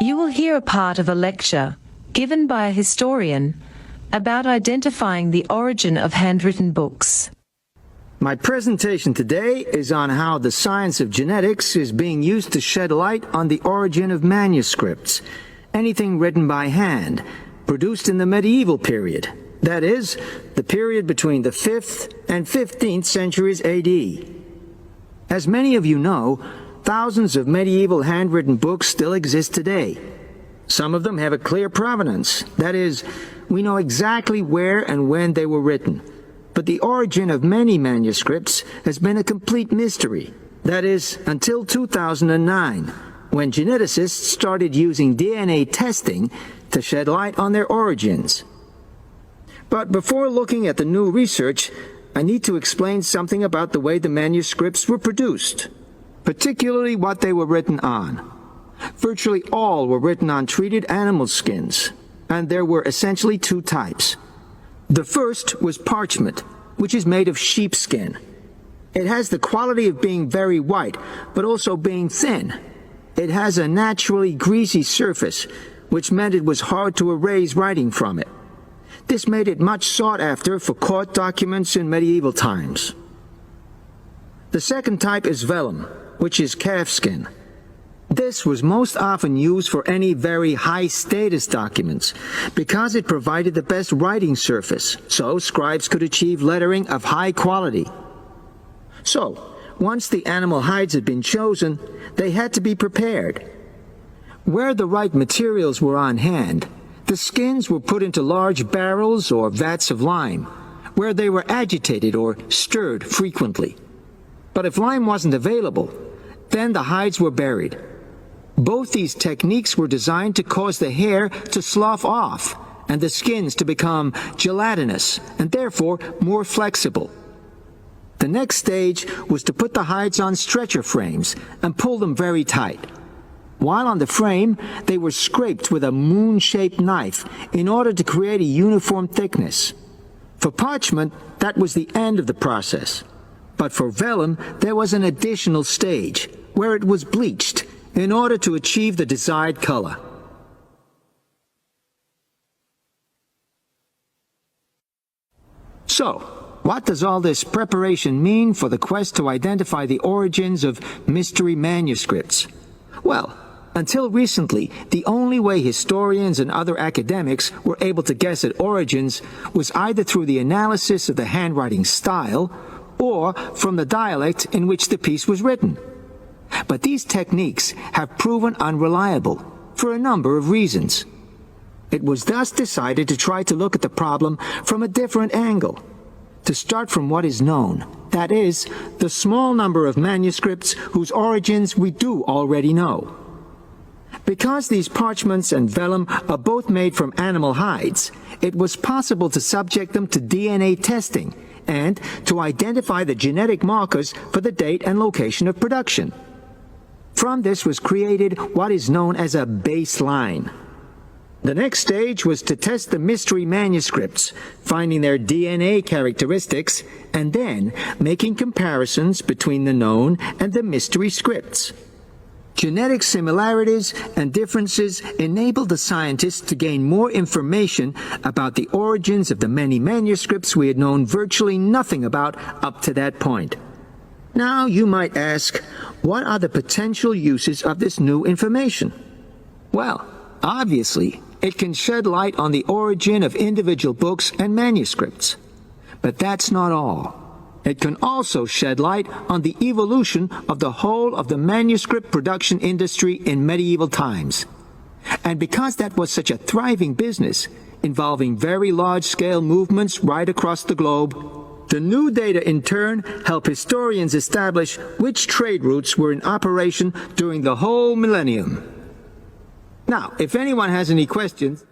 You will hear a part of a lecture given by a historian about identifying the origin of handwritten books. My presentation today is on how the science of genetics is being used to shed light on the origin of manuscripts, anything written by hand, produced in the medieval period, that is, the period between the 5th and 15th centuries AD. As many of you know, thousands of medieval handwritten books still exist today. Some of them have a clear provenance, that is, we know exactly where and when they were written. But the origin of many manuscripts has been a complete mystery, that is, until 2009, when geneticists started using DNA testing to shed light on their origins. But before looking at the new research, I need to explain something about the way the manuscripts were produced, particularly what they were written on. Virtually all were written on treated animal skins, and there were essentially two types. The first was parchment, which is made of sheepskin. It has the quality of being very white, but also being thin. It has a naturally greasy surface, which meant it was hard to erase writing from it. This made it much sought after for court documents in medieval times. The second type is vellum, which is calfskin. This was most often used for any very high-status documents because it provided the best writing surface, so scribes could achieve lettering of high quality. So, once the animal hides had been chosen, they had to be prepared. Where the right materials were on hand, the skins were put into large barrels or vats of lime, where they were agitated or stirred frequently. But if lime wasn't available, then the hides were buried. Both these techniques were designed to cause the hair to slough off and the skins to become gelatinous and therefore more flexible. The next stage was to put the hides on stretcher frames and pull them very tight. While on the frame, they were scraped with a moon-shaped knife in order to create a uniform thickness. For parchment, that was the end of the process. But for vellum, there was an additional stage, where it was bleached in order to achieve the desired color. So, what does all this preparation mean for the quest to identify the origins of mystery manuscripts? Well, until recently, the only way historians and other academics were able to guess at origins was either through the analysis of the handwriting style or from the dialect in which the piece was written. But these techniques have proven unreliable for a number of reasons. It was thus decided to try to look at the problem from a different angle, to start from what is known, that is, the small number of manuscripts whose origins we do already know. Because these parchments and vellum are both made from animal hides, it was possible to subject them to DNA testing and to identify the genetic markers for the date and location of production. From this was created what is known as a baseline. The next stage was to test the mystery manuscripts, finding their DNA characteristics, and then making comparisons between the known and the mystery scripts. Genetic similarities and differences enabled the scientists to gain more information about the origins of the many manuscripts we had known virtually nothing about up to that point. Now you might ask, what are the potential uses of this new information? Well, obviously, it can shed light on the origin of individual books and manuscripts. But that's not all. It can also shed light on the evolution of the whole of the manuscript production industry in medieval times. And because that was such a thriving business, involving very large-scale movements right across the globe, the new data in turn help historians establish which trade routes were in operation during the whole millennium. Now, if anyone has any questions,